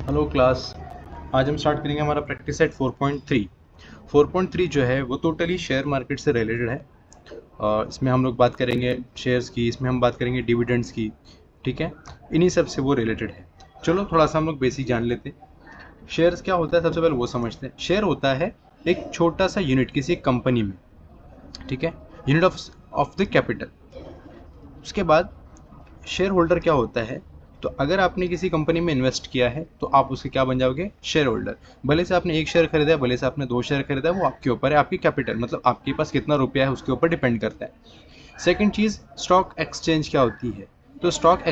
Hello class. आज हम start करेंगे हमारा प्रैक्टिस सेट 4.3। 4.3 जो है वो टोटली शेयर मार्केट से रिलेटेड है। इसमें हम लोग बात करेंगे शेयर्स की, इसमें हम बात करेंगे डिविडेंड्स की। ठीक है, इन्हीं सब से वो रिलेटेड है। चलो थोड़ा सा हम लोग बेसिक जान लेते हैं। शेयर्स क्या होता है सबसे पहले वो समझते हैं। शेयर होता है एक छोटा सा यूनिट किसी कंपनी में। ठीक है, यूनिट ऑफ द कैपिटल। उसके बाद शेयर होल्डर क्या होता है, तो अगर आपने किसी कंपनी में इन्वेस्ट किया है तो आप उसके क्या बन जाओगे, शेयर होल्डर। भले से आपने एक शेयर खरीदा है, भले से आपने दो शेयर खरीदा है, वो आपके ऊपर है। आपकी कैपिटल मतलब आपके पास कितना रुपया है उसके ऊपर डिपेंड करता है। सेकंड चीज, स्टॉक एक्सचेंज क्या होती है, तो स्टॉक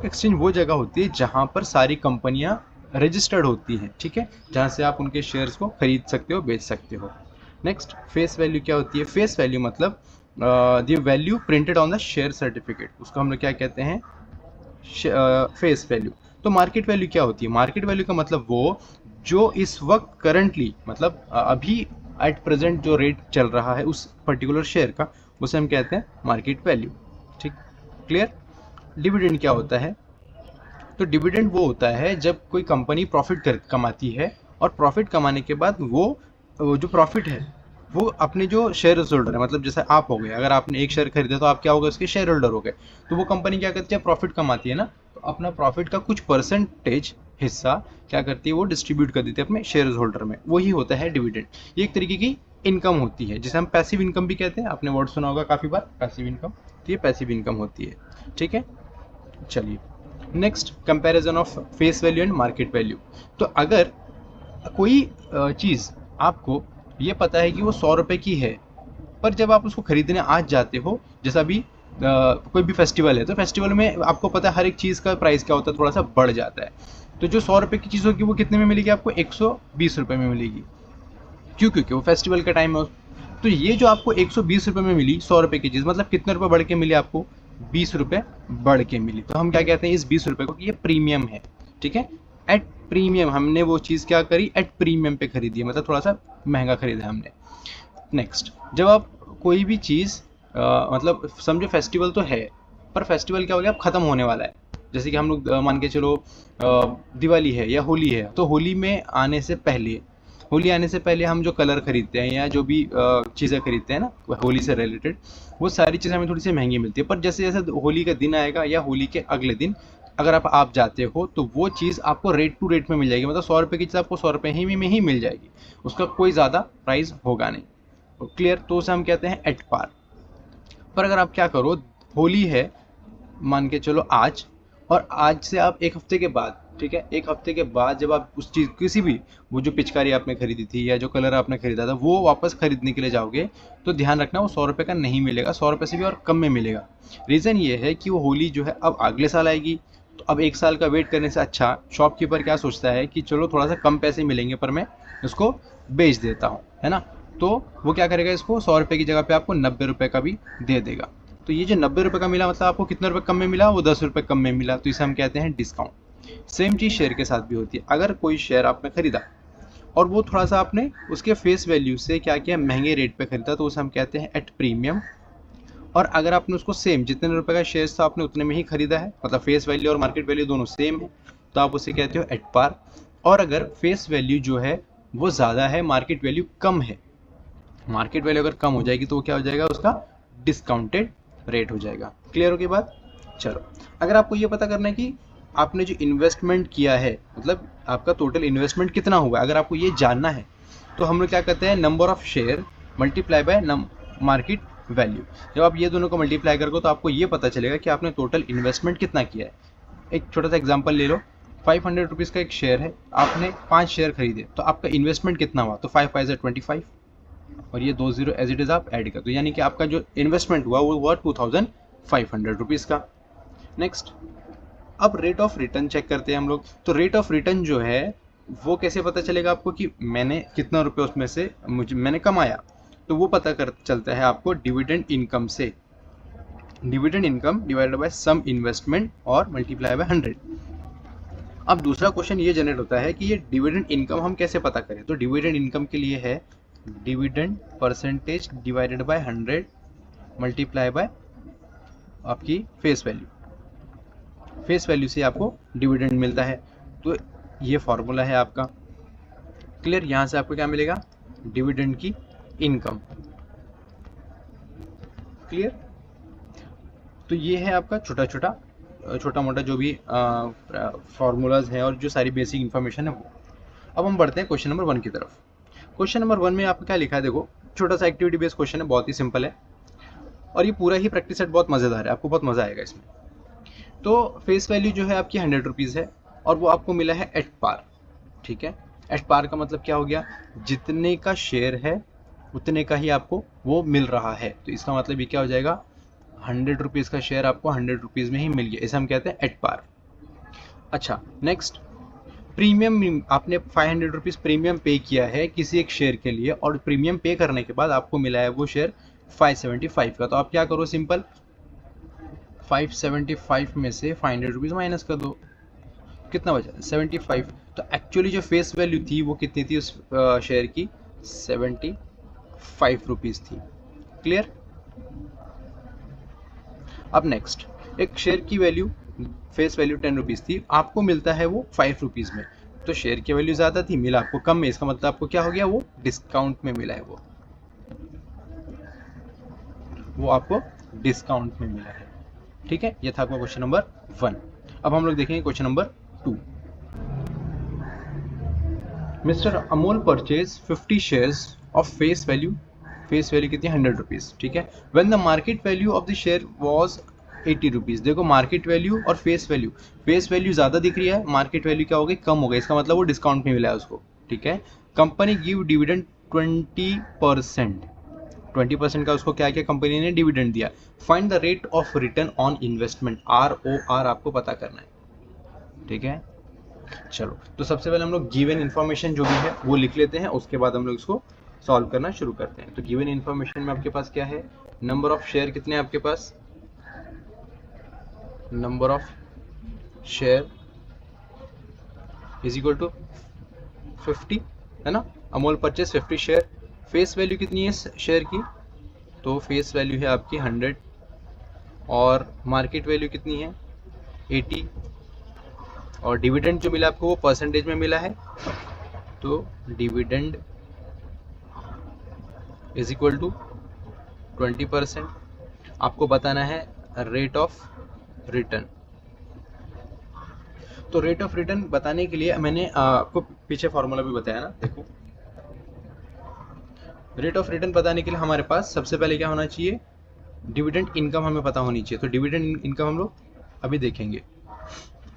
एक्सचेंज वो जगह होती है जहां पर सारी कंपनियां रजिस्टर्ड होती हैं। ठीक है, जहां से आप उनके शेयर्स को खरीद सकते हो, बेच सकते हो। नेक्स्ट, फेस वैल्यू क्या होती है। फेस वैल्यू मतलब the value printed on the share certificate, उसको हम लोग क्या कहते हैं, फेस वैल्यू। तो मार्केट वैल्यू क्या होती है, मार्केट वैल्यू का मतलब वो जो इस वक्त करंटली मतलब अभी एट प्रेजेंट जो रेट चल रहा है उस पर्टिकुलर शेयर का, उसे हम कहते हैं मार्केट वैल्यू। ठीक, क्लियर। डिविडेंड क्या होता है, तो डिविडेंड वो होता है जब कोई कंपनी प्रॉफिट कमाती है और प्रॉफिट कमाने के बाद वो जो प्रॉफिट है वो अपने जो शेयर होल्डर है, मतलब जैसे आप हो गए, अगर आपने एक शेयर खरीदा तो आप क्या हो गए, उसके शेयर होल्डर हो गए। तो वो कंपनी क्या करती है, प्रॉफिट कमाती है ना, तो अपना प्रॉफिट का कुछ परसेंटेज हिस्सा क्या करती है, वो डिस्ट्रीब्यूट कर देती है अपने शेयर होल्डर में। वही होता है डिविडेंड। ये एक तरीके की इनकम होती है जिसे हम पैसिव इनकम भी कहते हैं। आपने वर्ड सुना होगा काफ़ी बार, पैसिव इनकम। तो ये पैसिव इनकम होती है। ठीक है, चलिए next, comparison of face value and market value. तो अगर कोई चीज़ आपको ये पता है कि वो 100 रुपये की है, पर जब आप उसको खरीदने आज जाते हो, जैसा अभी कोई भी फेस्टिवल है, तो फेस्टिवल में आपको पता है हर एक चीज़ का प्राइस क्या होता है, थोड़ा सा बढ़ जाता है। तो जो 100 रुपये की चीज़ होगी वो कितने में मिलेगी आपको, 120 रुपये में मिलेगी। क्यों, क्योंकि वो फेस्टिवल का टाइम है। तो ये जो आपको 120 रुपये में मिली 100 रुपये की चीज़, मतलब कितने रुपये बढ़ के मिली आपको, 20 रुपये बढ़ के मिली। तो हम क्या कहते हैं इस 20 रुपये को कि ये प्रीमियम है। ठीक है, एट प्रीमियम हमने वो चीज़ क्या करी, एट प्रीमियम पे खरीदी है, मतलब थोड़ा सा महंगा खरीदा है हमने। नेक्स्ट, जब आप कोई भी चीज़ मतलब समझो फेस्टिवल तो है, पर फेस्टिवल क्या हो गया, अब ख़त्म होने वाला है। जैसे कि हम लोग मान के चलो दिवाली है या होली है, तो होली आने से पहले हम जो कलर खरीदते हैं या जो भी चीज़ें खरीदते हैं ना होली से रिलेटेड, वो सारी चीज़ें हमें थोड़ी सी महंगी मिलती है। पर जैसे जैसे होली का दिन आएगा या होली के अगले दिन अगर आप जाते हो तो वो चीज़ आपको रेट टू रेट में मिल जाएगी, मतलब 100 रुपये की चीज़ आपको 100 रुपये ही मिल जाएगी। उसका कोई ज़्यादा प्राइस होगा नहीं। क्लियर, तो उसे हम कहते हैं एट पार। पर अगर आप क्या करो, होली है मान के चलो आज, और आज से आप एक हफ्ते के बाद, ठीक है, एक हफ्ते के बाद जब आप उस चीज़ किसी भी, वो जो पिचकारी आपने खरीदी थी या जो कलर आपने खरीदा था वो वापस खरीदने के लिए जाओगे, तो ध्यान रखना वो 100 रुपये का नहीं मिलेगा, 100 रुपये से भी और कम में मिलेगा। रीज़न ये है कि वो होली जो है अब अगले साल आएगी, तो अब एक साल का वेट करने से अच्छा शॉपकीपर क्या सोचता है कि चलो थोड़ा सा कम पैसे मिलेंगे पर मैं इसको बेच देता हूँ, है ना। तो वो क्या करेगा, इसको 100 रुपये की जगह पे आपको 90 रुपये का भी दे देगा। तो ये जो 90 रुपये का मिला, मतलब आपको कितने रुपये कम में मिला, वो 10 रुपये कम में मिला, तो इसे हम कहते हैं डिस्काउंट। सेम चीज़ शेयर के साथ भी होती है। अगर कोई शेयर आपने खरीदा और वो थोड़ा सा आपने उसके फेस वैल्यू से क्या किया, महंगे रेट पे खरीदा, तो उसे हम कहते हैं एट प्रीमियम। और अगर आपने उसको सेम जितने रुपए का शेयर था आपने उतने में ही खरीदा है, मतलब फेस वैल्यू और मार्केट वैल्यू दोनों सेम है, तो आप उसे कहते हो एट पार। और अगर फेस वैल्यू जो है वो ज़्यादा है, मार्केट वैल्यू कम है, मार्केट वैल्यू अगर कम हो जाएगी तो वो क्या हो जाएगा, उसका डिस्काउंटेड रेट हो जाएगा। क्लियर हो गई बात। चलो, अगर आपको ये पता करना है कि आपने जो इन्वेस्टमेंट किया है, मतलब आपका टोटल इन्वेस्टमेंट कितना हुआ है, अगर आपको ये जानना है, तो हम लोग क्या करते हैं, number of share multiply by market value. जब आप ये दोनों को मल्टीप्लाई करोगे तो आपको ये पता चलेगा कि आपने टोटल इन्वेस्टमेंट कितना किया है। एक छोटा सा एग्जांपल ले लो, 500 रुपीज़ का एक शेयर है, आपने 5 शेयर खरीदे, तो आपका इन्वेस्टमेंट कितना हुआ, तो 5 5 25, और ये 2 जीरो एज इट इज़ आप ऐड कर दो, यानी कि आपका जो इन्वेस्टमेंट हुआ वो हुआ 2500 रुपीज़ का। नेक्स्ट, अब रेट ऑफ रिटर्न चेक करते हैं हम लोग। तो रेट ऑफ रिटर्न जो है वो कैसे पता चलेगा आपको कि मैंने कितना रुपये उसमें से मैंने कमाया, तो वो पता कर चलता है आपको डिविडेंड इनकम से। Dividend income divided by sum investment और मल्टीप्लाई बाय 100। अब दूसरा क्वेश्चन ये जनरेट होता है कि ये डिविडेंड इनकम हम कैसे पता करें। तो डिविडेंड इनकम के लिए है dividend percentage divided by 100 multiply bye आपकी फेस वैल्यू। फेस वैल्यू से आपको डिविडेंड मिलता है। तो ये फॉर्मूला है आपका। क्लियर? यहाँ से आपको क्या मिलेगा? डिविडेंड की इनकम। क्लियर? तो ये है आपका छोटा मोटा जो भी फॉर्मूलाज हैं और जो सारी बेसिक इन्फॉर्मेशन है वो। अब हम बढ़ते हैं क्वेश्चन नंबर 1 की तरफ। क्वेश्चन नंबर 1 में आपको क्या लिखा है? देखो, छोटा सा एक्टिविटी बेस्ड क्वेश्चन है, बहुत ही सिंपल है और ये पूरा ही प्रैक्टिस सेट बहुत मज़ेदार है, आपको बहुत मज़ा आएगा इसमें। तो फेस वैल्यू जो है आपकी 100 रुपीज़ है और वो आपको मिला है एट पार। ठीक है, एट पार का मतलब क्या हो गया? जितने का शेयर है उतने का ही आपको वो मिल रहा है। तो इसका मतलब ये क्या हो जाएगा? 100 रुपीज़ का शेयर आपको 100 रुपीज़ में ही मिल गया, इसे हम कहते हैं एट पार। अच्छा, नेक्स्ट, प्रीमियम आपने 500 रुपीज़ प्रीमियम पे किया है किसी एक शेयर के लिए और प्रीमियम पे करने के बाद आपको मिला है वो शेयर 575 का। तो आप क्या करो? सिंपल, 575 में से 500 रुपीज़ माइनस कर दो, कितना बचा? 75। तो एक्चुअली जो फेस वैल्यू थी वो कितनी थी उस शेयर की? 75 रुपीज़ थी। क्लियर? अब नेक्स्ट, एक शेयर की वैल्यू, फेस वैल्यू 10 रुपीज़ थी, आपको मिलता है वो 5 रुपीज़ में। तो शेयर की वैल्यू ज़्यादा थी, मिला आपको कम में, इसका मतलब आपको क्या हो गया? वो डिस्काउंट में मिला है, वो आपको डिस्काउंट में मिला है। ठीक है, ये था आपका क्वेश्चन नंबर 1। अब हम लोग देखेंगे question number 2। Mister Amol purchase 50 shares of face value कितनी? 100 रुपीज़। ठीक है, when the market value of the share was 80 rupees. देखो, मार्केट वैल्यू और फेस वैल्यू ज़्यादा दिख रही है, मार्केट वैल्यू क्या हो गई? कम हो गई, इसका मतलब वो डिस्काउंट में मिला है उसको। ठीक है, कंपनी गिव डिविडेंड 20%। 20% का उसको क्या किया? कंपनी ने डिविडेंड दिया। Find the rate of return on investment, ROR आपको पता करना है। ठीक है, चलो, तो सबसे पहले हम लोग गिवन इन्फॉर्मेशन जो भी है वो लिख लेते हैं, उसके बाद हम लोग इसको सॉल्व करना शुरू करते हैं। तो गिवन इन्फॉर्मेशन में आपके पास क्या है? नंबर ऑफ शेयर कितने हैं आपके पास? Number of share is equal to 50, है ना? Amol purchase 50 share. Face value कितनी है शेयर की? तो फेस वैल्यू है आपकी 100 और मार्केट वैल्यू कितनी है? 80। और डिविडेंड जो मिला आपको वो परसेंटेज में मिला है, तो डिविडेंड इज इक्वल टू 20%। आपको बताना है रेट ऑफ रिटर्न। तो रेट ऑफ रिटर्न बताने के लिए मैंने आपको पीछे फॉर्मूला भी बताया ना। देखो, रेट ऑफ रिटर्न बताने के लिए हमारे पास सबसे पहले क्या होना चाहिए? डिविडेंड इनकम हमें पता होनी चाहिए। तो डिविडेंड इनकम हम लोग अभी देखेंगे।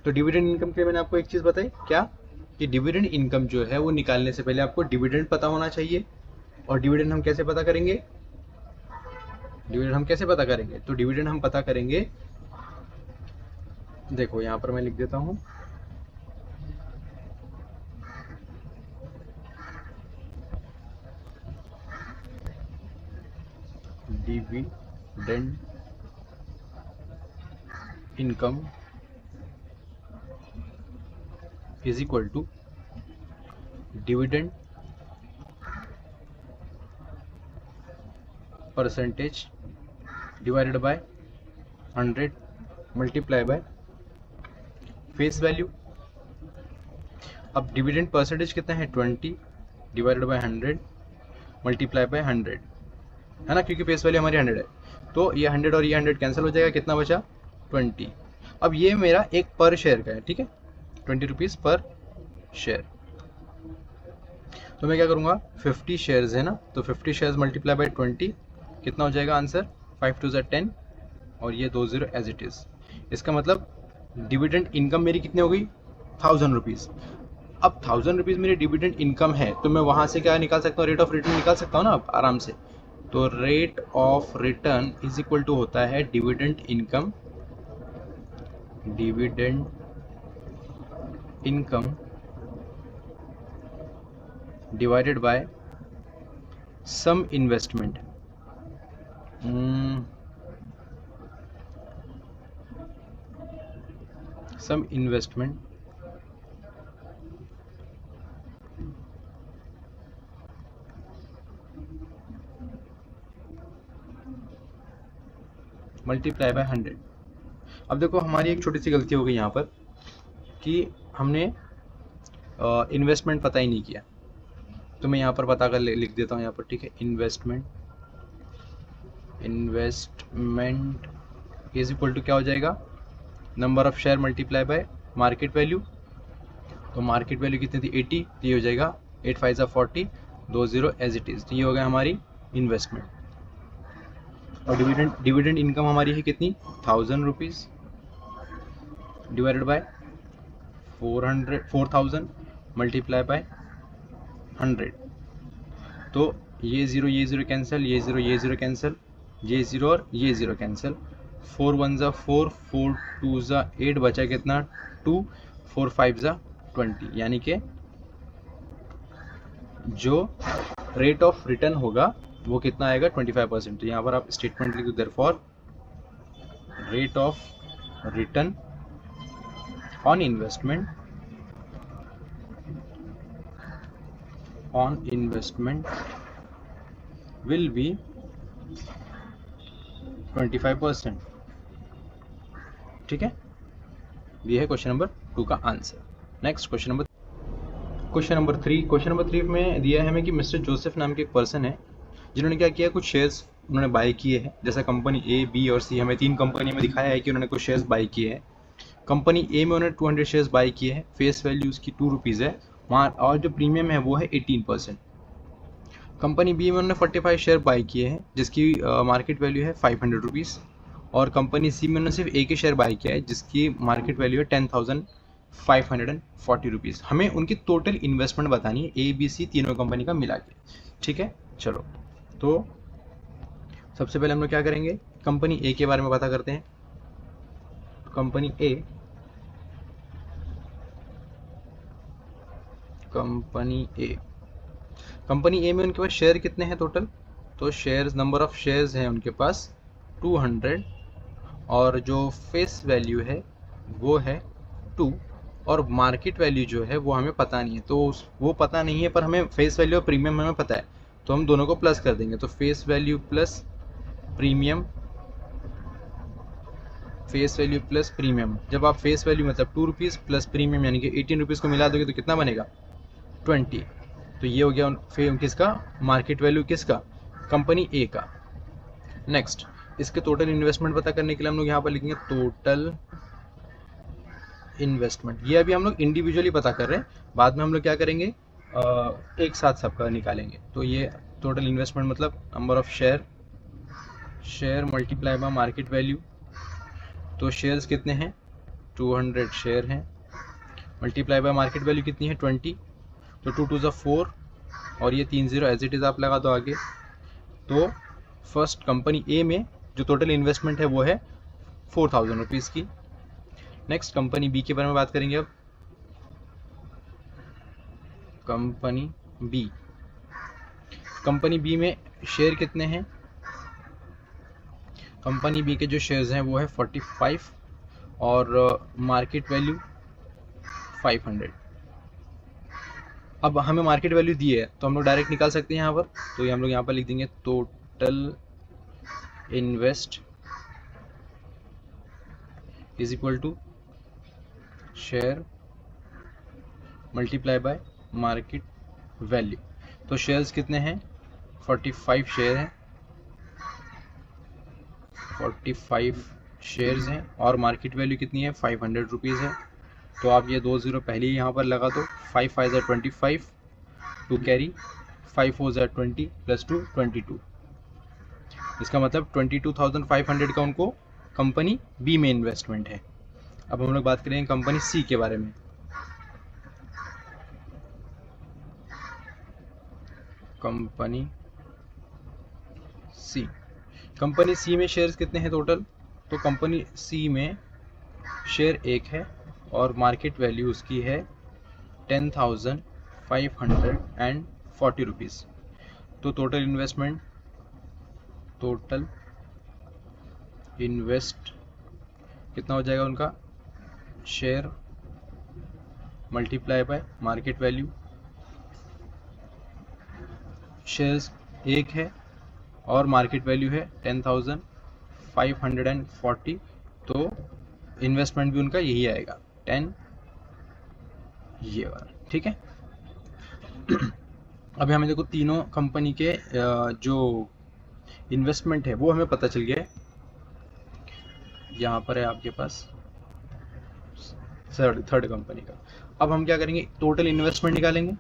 तो डिविडेंड इनकम के लिए मैंने आपको एक चीज़ बताई, क्या? कि डिविडेंड इनकम जो है वो निकालने से पहले आपको डिविडेंड पता होना चाहिए। और डिविडेंड हम कैसे पता करेंगे? तो डिविडेंड हम पता करेंगे, देखो यहाँ पर मैं लिख देता हूँ, dividend income is equal to dividend percentage divided by 100 multiply by face value. अब डिविडेंड परसेंटेज कितना है? 20 डिवाइडेड बाय 100 मल्टीप्लाई बाय 100, है ना? क्योंकि फेस वैल्यू हमारी 100 है, तो ये 100 और ये 100 कैंसिल हो जाएगा, कितना बचा? 20। अब ये मेरा एक पर शेयर का है, ठीक है, 20 रुपीज़ पर शेयर। तो मैं क्या करूँगा? 50 शेयर्स है ना, तो 50 शेयर्स मल्टीप्लाई बाय 20, कितना हो जाएगा आंसर? 5 2 10 और ये 20 एज इट इज़। इसका मतलब डिविडेंड इनकम मेरी कितनी हो गई? 1000 रुपीज़। अब 1000 रुपीज़ मेरी डिविडेंड इनकम है, तो मैं वहाँ से क्या निकाल सकता हूँ? रेट ऑफ रिटर्न निकाल सकता हूँ ना अब आराम से। तो rate of return is equal to होता है dividend income divided by sum investment. Sum investment multiply by 100। अब देखो हमारी एक छोटी सी गलती हो गई यहाँ पर कि हमने इन्वेस्टमेंट पता ही नहीं किया। तो मैं यहाँ पर पता कर लिख देता हूँ यहाँ पर, ठीक है। इन्वेस्टमेंट इज इक्वल टू क्या हो जाएगा, number of share multiply by market value. तो मार्केट वैल्यू कितनी थी 80, तो ये हो जाएगा 8 5 40, 20 एज इट इज। तो ये हो गया हमारी इन्वेस्टमेंट। और डिविडेंड इनकम हमारी है कितनी 1000 rupees divided by 4000 multiply by 100। तो ये ज़ीरो कैंसिल, ये ज़ीरो कैंसिल, ये ज़ीरो और ये ज़ीरो कैंसिल। 4 1 ज़ा 4, 4 2 ज़ा 8, बचा कितना 2, 4 5 ज़ा 20। यानी कि जो रेट ऑफ रिटर्न होगा वो कितना आएगा 25%। तो यहाँ पर आप स्टेटमेंट लिख दो, therefore rate of return on investment will be 25%। ठीक है, ये है क्वेश्चन नंबर 2 का answer. Next question number 3। Question number 3 में दिया है हमें कि मिस्टर जोसेफ नाम के एक पर्सन है जिन्होंने क्या किया, कुछ शेयर्स उन्होंने बाय किए हैं। जैसा कंपनी ए, बी और सी, हमें 3 कंपनी में दिखाया है कि उन्होंने कुछ शेयर्स बाय किए हैं। कंपनी ए में उन्होंने 200 शेयर्स बाय किए हैं, फेस वैल्यू उसकी 2 रुपीज़ है वहाँ, और जो प्रीमियम है वो है 18%। कंपनी बी में उन्होंने 45 शेयर बाय किए हैं जिसकी मार्केट वैल्यू है 500 रुपीज़। और कंपनी सी में उन्होंने सिर्फ एक ही शेयर बाय किया है जिसकी मार्केट वैल्यू है 10,540 रुपीज़। हमें उनकी टोटल इन्वेस्टमेंट बतानी है, ए बी सी तीनों कंपनी का मिला के। ठीक है, चलो तो सबसे पहले हम लोग क्या करेंगे, कंपनी ए के बारे में पता करते हैं। कंपनी ए में उनके पास शेयर कितने हैं टोटल, तो शेयर्स, नंबर ऑफ शेयर्स हैं उनके पास 200, और जो फेस वैल्यू है वो है 2, और मार्केट वैल्यू जो है वो हमें पता नहीं है। तो वो पता नहीं है पर हमें फेस वैल्यू और प्रीमियम हमें पता है, तो हम दोनों को प्लस कर देंगे। तो face value plus premium, face value plus premium, जब आप फेस वैल्यू मतलब 2 रुपीज़ प्लस प्रीमियम यानी कि 18 रुपीज़ को मिला दोगे तो कितना बनेगा 20। तो ये हो गया किसका, मार्केट वैल्यू किसका, कंपनी ए का। नेक्स्ट, इसके टोटल इन्वेस्टमेंट पता करने के लिए हम लोग यहाँ पर लिखेंगे टोटल इन्वेस्टमेंट। ये अभी हम लोग इंडिविजुअली पता कर रहे हैं, बाद में हम लोग क्या करेंगे एक साथ सबका निकालेंगे। तो ये टोटल इन्वेस्टमेंट मतलब number of share multiply by market value. तो शेयर्स कितने हैं 200 शेयर हैं, मल्टीप्लाई बाय मार्केट वैल्यू कितनी है 20। तो 2 2 ज़ा 4, और ये 3 0 एज इट इज़ आप लगा दो आगे। तो फर्स्ट कंपनी ए में जो टोटल इन्वेस्टमेंट है वो है 4000 रुपीज़ की। नेक्स्ट कंपनी बी के बारे में बात करेंगे अब। कंपनी बी में शेयर कितने हैं, कंपनी बी के जो शेयर्स हैं वो है 45, और मार्केट वैल्यू 500। अब हमें मार्केट वैल्यू दी है तो हम लोग डायरेक्ट निकाल सकते हैं यहाँ पर। तो ये हम लोग यहाँ पर लिख देंगे total invest is equal to share multiply by market value. तो शेयर्स कितने हैं 45 शेयर हैं, 45 शेयर्स हैं, और मार्केट वैल्यू कितनी है 500 रुपीज़ है। तो आप ये 2 0 पहले ही यहाँ पर लगा दो। 5 5 ज़ा 25, 2 कैरी, 5 4 ज़ा 20 प्लस 2 22। इसका मतलब 22,500 का उनको कंपनी बी में इन्वेस्टमेंट है। अब हम लोग बात करेंगे कंपनी सी के बारे में। कंपनी सी में शेयर्स कितने हैं टोटल, तो कंपनी सी में शेयर एक है और मार्केट वैल्यू उसकी है 10,540 रुपीज़। तो टोटल इन्वेस्ट कितना हो जाएगा उनका, share multiply by market value. Shares एक है और मार्केट वैल्यू है 10,540, तो इन्वेस्टमेंट भी उनका यही आएगा 10, ये वाला, ठीक है। अभी हमें देखो तीनों कंपनी के जो इन्वेस्टमेंट है वो हमें पता चल गया है। यहाँ पर है आपके पास थर्ड कंपनी का। अब हम क्या करेंगे, टोटल इन्वेस्टमेंट निकालेंगे।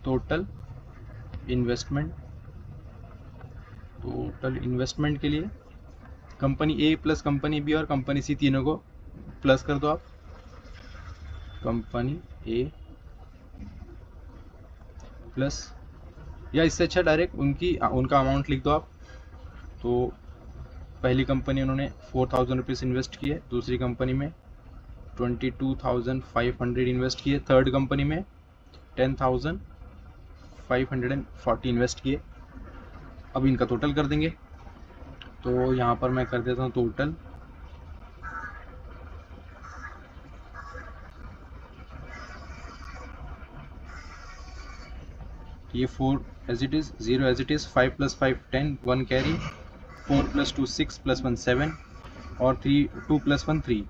टोटल इन्वेस्टमेंट के लिए कंपनी ए प्लस कंपनी बी और कंपनी सी तीनों को प्लस कर दो आप। कंपनी ए प्लस, या इससे अच्छा डायरेक्ट उनका अमाउंट लिख दो आप। तो पहली कंपनी उन्होंने 4000 रुपीज़ इन्वेस्ट किए, दूसरी कंपनी में 22,500 इन्वेस्ट किए, थर्ड कंपनी में 10,540 इन्वेस्ट किए। अब इनका टोटल कर देंगे। तो यहाँ पर मैं कर देता हूँ टोटल, ये 4 as it is, 0 as it is, 5 + 5 10, 1 carry, 4 + 2 6 + 1 7 और 2 + 1 3।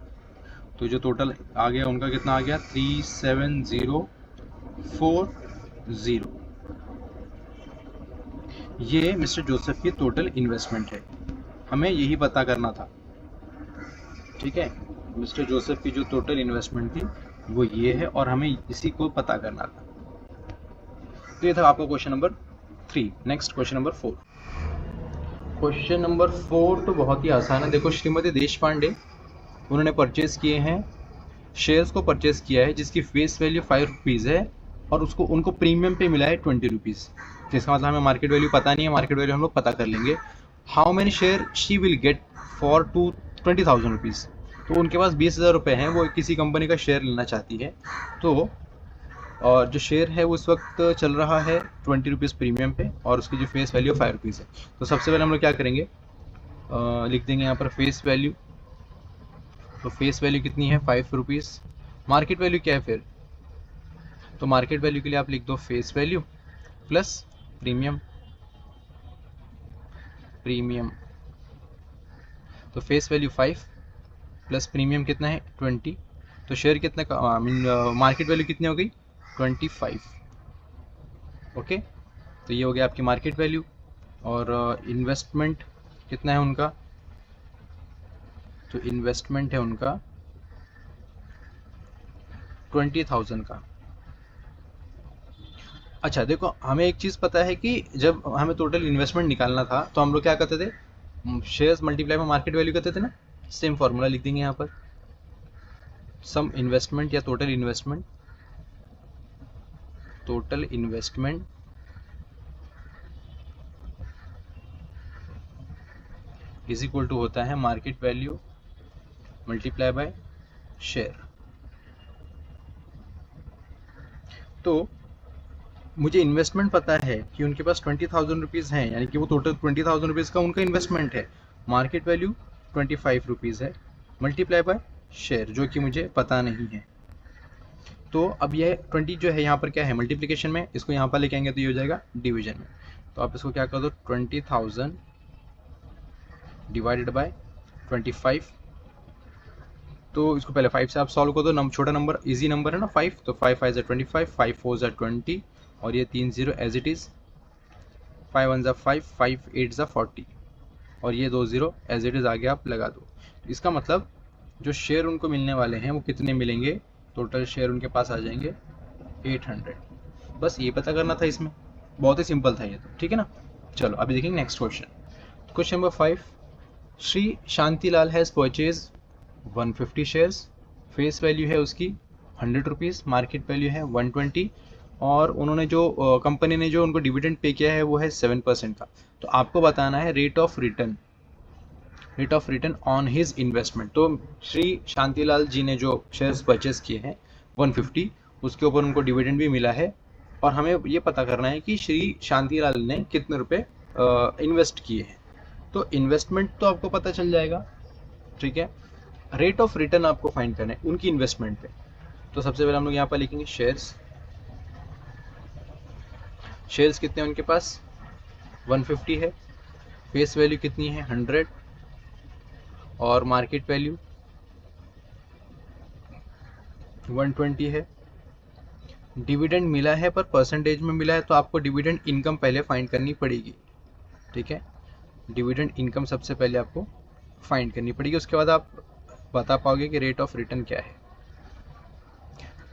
तो जो टोटल आ गया उनका कितना आ गया, 37040। ये मिस्टर जोसेफ की टोटल इन्वेस्टमेंट है, हमें यही पता करना था, ठीक है। मिस्टर जोसेफ की जो टोटल इन्वेस्टमेंट थी वो ये है और हमें इसी को पता करना था। तो ये था आपका question number 3। Next question number 4। Question number 4 तो बहुत ही आसान है। देखो, श्रीमती देश पांडे उन्होंने परचेज किए हैं, शेयर्स को परचेज किया है जिसकी फेस वैल्यू 5 रुपीज़ है और उनको प्रीमियम पे मिला है 20 रुपीज़। जिसका मतलब हमें मार्केट वैल्यू पता नहीं है, मार्केट वैल्यू हम लोग पता कर लेंगे। How many share she will get for 20,000 rupees. तो उनके पास 20,000 रुपये हैं, वो किसी कंपनी का शेयर लेना चाहती है। तो और जो शेयर है वो इस वक्त चल रहा है 20 रुपीज़ प्रीमियम पे और उसकी जो फेस वैल्यू 5 रुपीज़ है। तो सबसे पहले हम लोग क्या करेंगे, लिख देंगे यहाँ पर फेस वैल्यू। तो फेस वैल्यू कितनी है, 5 रुपीज़। मार्केट वैल्यू क्या है फिर, तो मार्केट वैल्यू के लिए आप लिख दो फेस वैल्यू प्लस प्रीमियम। तो फेस वैल्यू 5 प्लस प्रीमियम कितना है 20। तो शेयर कितना का, मार्केट वैल्यू कितनी हो गई 25। ओके, तो ये हो गया आपकी मार्केट वैल्यू। और इन्वेस्टमेंट कितना है उनका, तो इन्वेस्टमेंट है उनका 20,000 का। अच्छा देखो, हमें एक चीज़ पता है कि जब हमें टोटल इन्वेस्टमेंट निकालना था तो हम लोग क्या करते थे, शेयर्स मल्टीप्लाई में मार्केट वैल्यू करते थे ना। सेम फॉर्मूला लिख देंगे यहाँ पर, सम इन्वेस्टमेंट या total investment is equal to होता है market value multiply by share. तो मुझे इन्वेस्टमेंट पता है कि उनके पास 20,000 रुपीज़ हैं, यानी कि वो टोटल 20,000 रुपीज़ का उनका इन्वेस्टमेंट है। मार्केट वैल्यू 25 रुपीज़ है, मल्टीप्लाई बाय शेयर जो कि मुझे पता नहीं है। तो अब यह 20 जो है यहाँ पर क्या है, मल्टीप्लिकेशन में, इसको यहाँ पर लेके आएंगे तो ये हो जाएगा डिवीजन में। तो आप इसको क्या कर दो, 20,000 डिवाइडेड बाय 25। तो इसको पहले 5 से आप सॉल्व कर दो, छोटा नंबर इजी नंबर है ना 5, तो 5 5 ज़ा 25, 5 4 ज़ा 20 और ये 3 0 एज इट इज़, 5 1 ज़ा 5, 5 8 ज़ा 40 और ये 2 0 एज इट इज़ आगे आप लगा दो। इसका मतलब जो शेयर उनको मिलने वाले हैं वो कितने मिलेंगे, टोटल शेयर उनके पास आ जाएंगे 800। बस ये पता करना था, इसमें बहुत ही सिंपल था ये तो, ठीक है ना। चलो अभी देखेंगे next question. Question number 5, Shri Shantilal has purchase 150 shares, face value है उसकी 100 रुपीज़, मार्केट वैल्यू है 120 और उन्होंने जो कंपनी ने जो उनको डिविडेंड पे किया है वो है 7% का। तो आपको बताना है rate of return on his investment. तो श्री शांतिलाल जी ने जो शेयर्स परचेज किए हैं 150, उसके ऊपर उनको डिविडेंड भी मिला है और हमें ये पता करना है कि श्री शांतिलाल ने कितने रुपए इन्वेस्ट किए हैं। तो इन्वेस्टमेंट तो आपको पता चल जाएगा, ठीक है। रेट ऑफ रिटर्न आपको फाइंड करना है उनकी इन्वेस्टमेंट पे। तो सबसे पहले हम लोग यहाँ पर लिखेंगे शेयर्स कितने हैं उनके पास 150 है, फेस वैल्यू कितनी है 100 और मार्केट वैल्यू 120 है। डिविडेंड मिला है पर परसेंटेज में मिला है, तो आपको डिविडेंड इनकम पहले फाइंड करनी पड़ेगी। ठीक है, डिविडेंड इनकम सबसे पहले आपको फाइंड करनी पड़ेगी, उसके बाद आप बता पाओगे कि रेट ऑफ रिटर्न क्या है।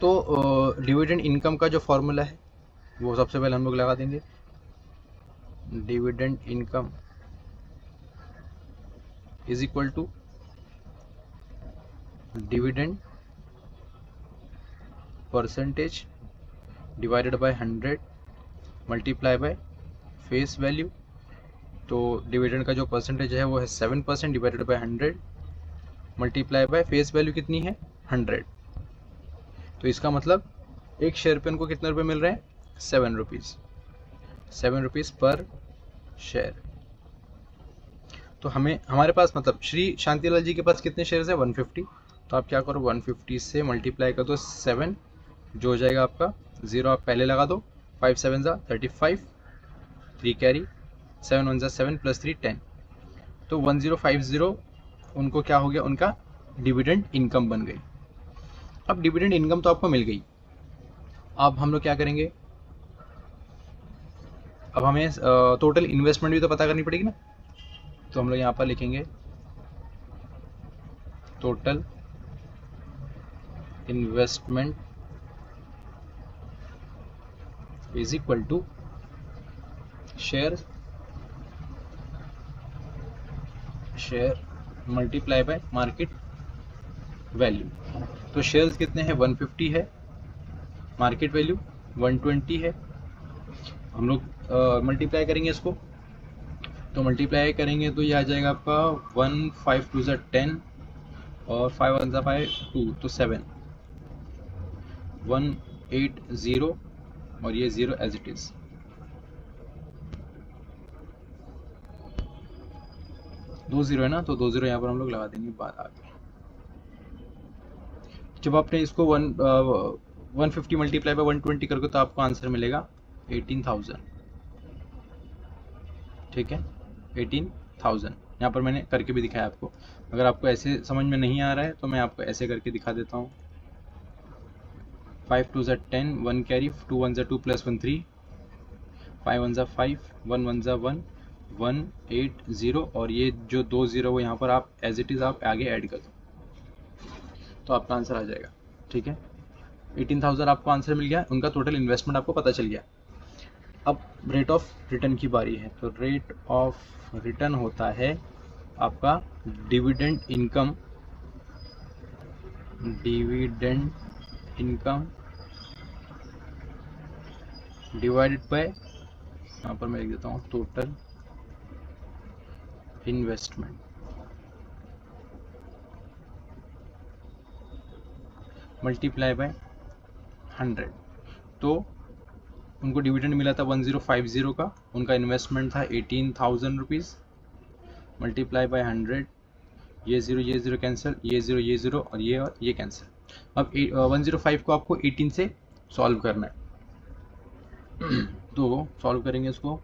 तो डिविडेंड इनकम का जो फॉर्मूला है वो सबसे पहले हम लोग लगा देंगे। Dividend income is equal to dividend percentage divided by 100 multiply by face value. तो डिविडेंड का जो परसेंटेज है वो है 7% divided by 100 multiply by face value कितनी है 100। तो इसका मतलब एक शेयर पे उनको कितने रुपए मिल रहे हैं 7 रुपीज़, 7 रुपीज़ पर शेयर। तो हमें हमारे पास मतलब श्री शांतिलाल जी के पास कितने शेयर्स है 150। तो आप क्या करो 150 से मल्टीप्लाई कर दो 7, जो हो जाएगा आपका 0 आप पहले लगा दो, 5 7 जा 35, 3 कैरी, 7 1 जा 7 प्लस 3 10। तो 1050 उनको क्या हो गया, उनका डिविडेंड इनकम बन गई। अब डिविडेंड इनकम तो आपको मिल गई, अब हम लोग क्या करेंगे, अब हमें टोटल इन्वेस्टमेंट भी तो पता करनी पड़ेगी ना। तो हम लोग यहाँ पर लिखेंगे total investment is equal to share multiply by market value. तो शेयर्स कितने हैं 150 है, मार्केट वैल्यू 120 है। हम लोग मल्टीप्लाई करेंगे इसको, तो मल्टीप्लाई करेंगे तो ये आ जाएगा आपका 1 5 2 10 और 5 1 5 2 तो 7 180 और ये 0 एज इट इज। दो 0 है ना, तो 2 0 यहाँ पर हम लोग लगा देंगे बाद आगे। जब आपने इसको 150 मल्टीप्लाई बाय 120 करके तो आपको आंसर मिलेगा 18,000। ठीक है, 18,000 यहाँ पर मैंने करके भी दिखाया आपको। अगर आपको ऐसे समझ में नहीं आ रहा है तो मैं आपको ऐसे करके दिखा देता हूँ। 5 2 10 1 कैरी 2 1 2 प्लस 1 3 5 1 5 1 1 1 180 और ये जो 2 0 वो यहाँ पर आप एज इट इज़ आप आगे ऐड कर दो तो आपका आंसर आ जाएगा। ठीक है, 18,000 आपको आंसर मिल गया, उनका टोटल इन्वेस्टमेंट आपको पता चल गया। अब रेट ऑफ रिटर्न की बारी है। तो रेट ऑफ रिटर्न होता है आपका डिविडेंड इनकम डिवाइडेड बाय, यहाँ पर मैं लिख देता हूँ टोटल इन्वेस्टमेंट मल्टीप्लाई बाय 100। तो उनको डिविडेंड मिला था 1050 का, उनका इन्वेस्टमेंट था 18,000 रुपीज़ मल्टीप्लाई बाय 100। ये 0 कैंसिल, ये 0 और ये कैंसिल। अब 105 को आपको 18 से सॉल्व करना है। तो सॉल्व करेंगे इसको,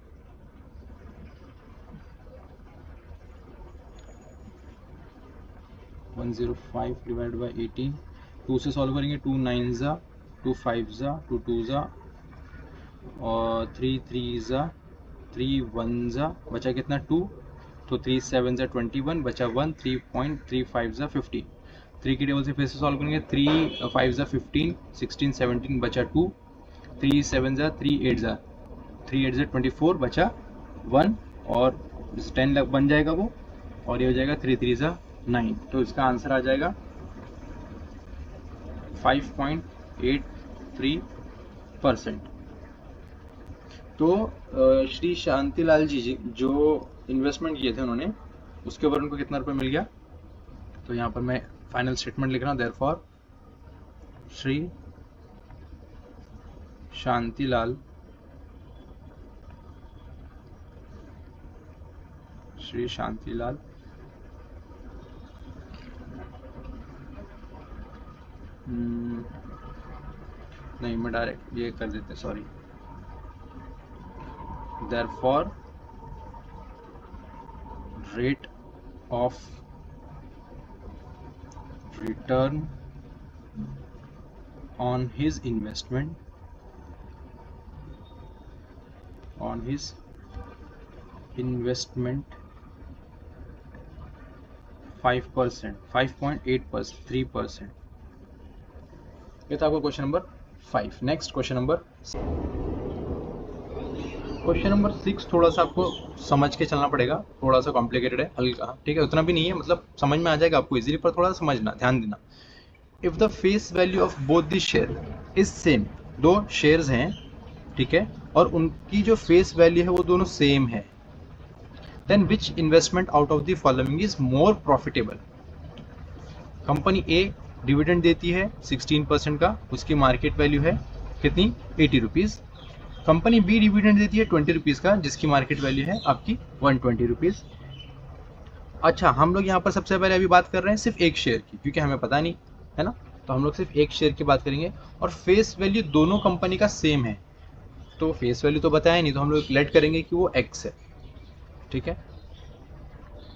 वन 105 डिवाइड बाई 18, 2 से सॉल्व करेंगे, 2 9 ज़ा 2 5 ज़ा 2 2 ज़ा और 3 3 ज़ा 3 1 ज़ा, बचा कितना 2, तो 3 7 ज़ा 21, बचा 1, 3.35 ज़ा 15। 3 की टेबल से फिर से सॉल्व करेंगे, 3 5 ज़ा 15 16 17 बचा 2, 3 7 ज़ा 3 8 ज़ा 3 8 ज़ा 24 बचा 1 और 10 बन जाएगा वो, और ये हो जाएगा 3 3 ज़ा 9। तो इसका आंसर आ जाएगा 5.83%। तो श्री शांतिलाल जी जो इन्वेस्टमेंट किए थे उन्होंने, उसके ऊपर उनको कितना रुपए मिल गया। तो यहाँ पर मैं फाइनल स्टेटमेंट लिख रहा हूँ, देयरफॉर श्री शांतिलाल नहीं मैं डायरेक्ट ये कर देते, sorry. Therefore rate of return on his investment 5%, 5.8%, 3%। ये था आपका question number 5। Next question number 6 थोड़ा सा आपको समझ के चलना पड़ेगा, थोड़ा सा कॉम्प्लिकेटेड है, हल्का, ठीक है, उतना भी नहीं है, मतलब समझ में आ जाएगा आपको इजीली, पर थोड़ा समझना, ध्यान देना। If the face value of both the share is same, दो शेयर्स हैं, ठीक है, और उनकी जो फेस वैल्यू है वो दोनों सेम है, then which investment out of the following is more profitable. Company A dividend देती है 16% का, उसकी मार्केट वैल्यू है कितनी, 80 रुपीज़। कंपनी बी डिविडेंड देती है 20 रुपीज़ का, जिसकी मार्केट वैल्यू है आपकी 120 रुपीज़। अच्छा, हम लोग यहाँ पर सबसे पहले अभी बात कर रहे हैं सिर्फ एक शेयर की, क्योंकि हमें पता नहीं है ना, तो हम लोग सिर्फ एक शेयर की बात करेंगे, और फेस वैल्यू दोनों कंपनी का सेम है, तो फेस वैल्यू तो बताया नहीं, तो हम लोग लेट करेंगे कि वो एक्स है, ठीक है।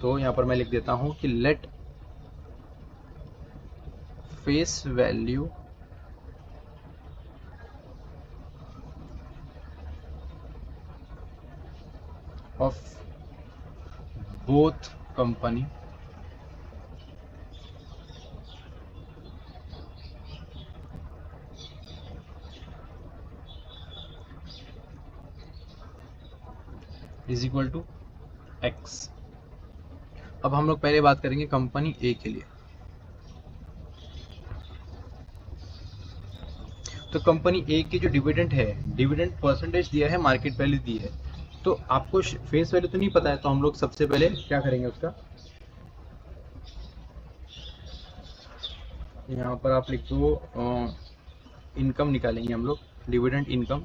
तो यहाँ पर मैं लिख देता हूँ कि let face value of both company is equal to X. अब हम लोग पहले बात करेंगे कंपनी ए के लिए। तो कंपनी ए की जो डिविडेंड है, डिविडेंड परसेंटेज दिया है, मार्केट वैल्यू दी है, तो आपको फेस वैल्यू तो नहीं पता है, तो हम लोग सबसे पहले क्या करेंगे, उसका यहाँ पर आप लिख दो इनकम निकालेंगे हम लोग, डिविडेंड इनकम।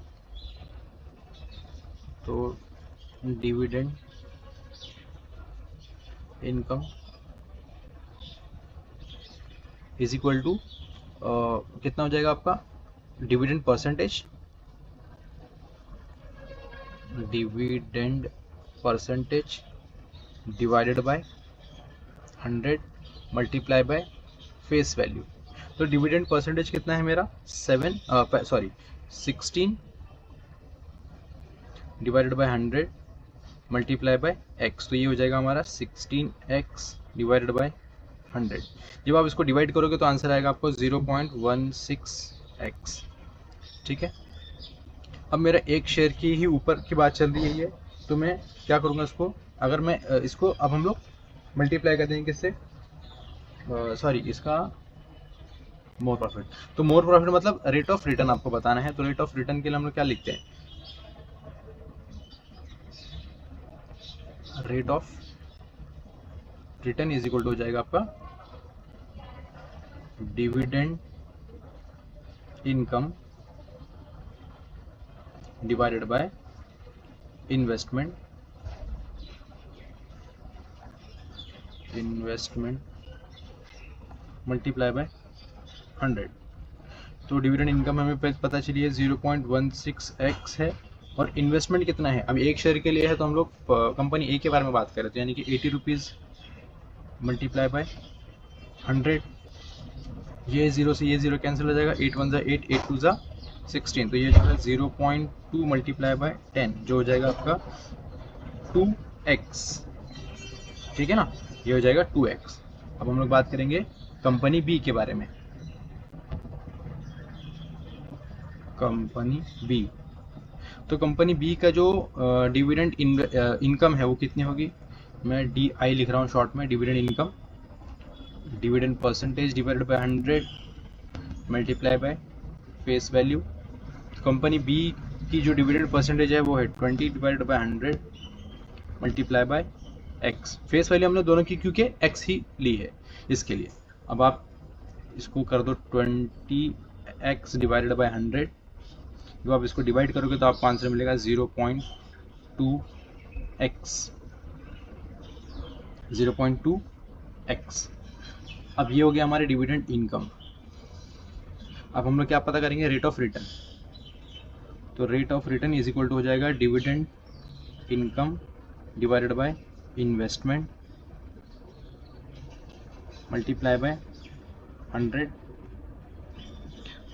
तो dividend income is equal to कितना हो जाएगा आपका, dividend percentage, divided by 100 multiply by face value. तो डिविडेंड परसेंटेज कितना है मेरा, 16 divided by 100 multiply by X, तो ये हो जाएगा हमारा 16x डिवाइडेड बाय 100। जब आप इसको डिवाइड करोगे तो आंसर आएगा आपको 0.16x, ठीक है। अब मेरा एक शेयर की ही ऊपर की बात चल रही है, तो मैं क्या करूँगा इसको, अगर मैं इसको अब हम लोग मल्टीप्लाई कर देंगे किससे, सॉरी इसका मोर प्रॉफिट। तो मोर प्रॉफिट मतलब रेट ऑफ रिटर्न आपको बताना है, तो रेट ऑफ रिटर्न के लिए हम लोग क्या लिखते हैं, rate of return is equal to हो जाएगा आपका dividend income divided by investment multiply by 100। तो डिविडेंड इनकम हमें पता चली है 0.16x है, और इन्वेस्टमेंट कितना है, अब एक शेयर के लिए है, तो हम लोग कंपनी ए के बारे में बात कर रहे थे, यानी कि 80 रुपीज़ मल्टीप्लाई बाय 100, ये 0 से ये 0 कैंसिल हो जाएगा, 8 1 8, 8 2 16, तो ये जो है 0.2 मल्टीप्लाई बाय 10, जो हो जाएगा आपका 2x, ठीक है ना, ये हो जाएगा 2x। अब हम लोग बात करेंगे कंपनी बी के बारे में। कंपनी बी, तो कंपनी बी का जो डिविडेंड इनकम है वो कितनी होगी, मैं DI लिख रहा हूँ शॉर्ट में, dividend income, dividend percentage divided by 100 multiply by face value. Company B की जो डिविडेंड परसेंटेज है वो है 20 divided by 100 multiply by X. Face value हमने दोनों की क्योंकि एक्स ही ली है इसके लिए। अब आप इसको कर दो 20x डिवाइडेड बाय 100, जब आप इसको डिवाइड करोगे तो आपको आंसर मिलेगा 0.2x। अब ये हो गया हमारे डिविडेंड इनकम। अब हम लोग क्या पता करेंगे, रेट ऑफ रिटर्न। तो rate of return is equal to हो जाएगा dividend income divided by investment multiply by 100,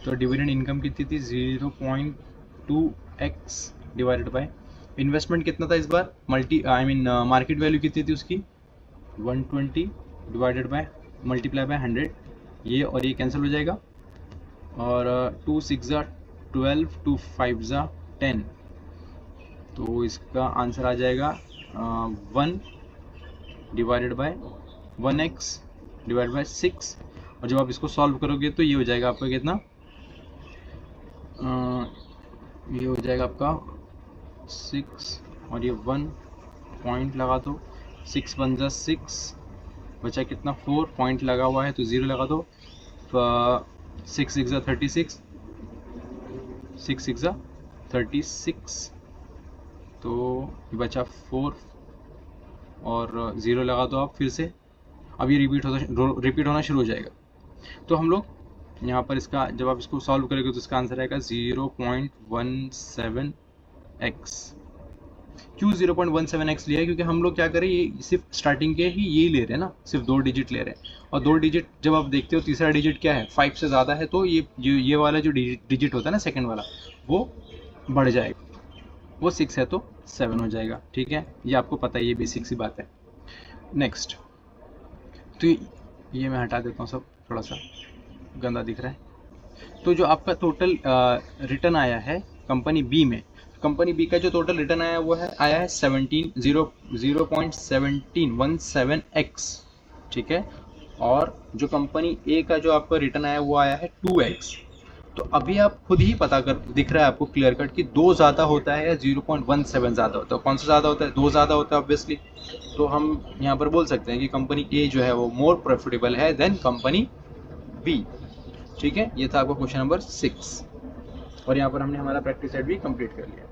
तो डिविडेंड इनकम कितनी थी 0.2x डिवाइडेड बाय इन्वेस्टमेंट कितना था इस बार, मार्केट वैल्यू कितनी थी उसकी 120 डिवाइडेड बाय मल्टीप्लाई बाय 100, ये और ये कैंसिल हो जाएगा, और 2 6 12, 2 5 10, तो इसका आंसर आ जाएगा 1 divided by 1x divided by 6, और जब आप इसको सॉल्व करोगे तो ये हो जाएगा आपका कितना, ये हो जाएगा आपका 6 और ये 1 पॉइंट लगा दो, 6 1 जा 6, बचा कितना 4, पॉइंट लगा हुआ है तो 0 लगा दो, 6 6 जा 36, 6 6 जा 36, तो ये बचा 4 और 0 लगा दो आप फिर से, अब ये रिपीट होना शुरू हो जाएगा। तो हम लोग यहाँ पर इसका जब आप इसको सॉल्व करेंगे तो इसका आंसर आएगा 0.17x। क्यों 0.17x लिया है, क्योंकि हम लोग क्या करें, ये सिर्फ स्टार्टिंग के ही यही ले रहे हैं ना, सिर्फ 2 डिजिट ले रहे हैं, और 2 डिजिट जब आप देखते हो तीसरा डिजिट क्या है 5 से ज़्यादा है, तो ये वाला जो डिजिट होता है ना सेकंड वाला वो बढ़ जाएगा, वो 6 है तो 7 हो जाएगा। ठीक है, ये आपको पता है, ये बेसिक सी बात है। नेक्स्ट, तो ये मैं हटा देता हूँ, सब थोड़ा सा गंदा दिख रहा है। तो जो आपका टोटल रिटर्न आया है कंपनी बी में, कंपनी बी का जो टोटल रिटर्न आया वो है आया है 0.17x। ठीक है, और जो कंपनी ए का जो आपका रिटर्न आया वो आया है 2x। तो अभी आप खुद ही पता कर, दिख रहा है आपको क्लियर कट कि 2 ज़्यादा होता है या 0.17 ज़्यादा होता है, कौन सा ज़्यादा होता है, 2 ज़्यादा होता है ऑब्वियसली। तो हम यहाँ पर बोल सकते हैं कि कंपनी ए जो है वो मोर प्रॉफिटेबल है देन कंपनी बी। ठीक है, ये था आपका क्वेश्चन नंबर 6, और यहाँ पर हमने हमारा प्रैक्टिस सेट भी कंप्लीट कर लिया।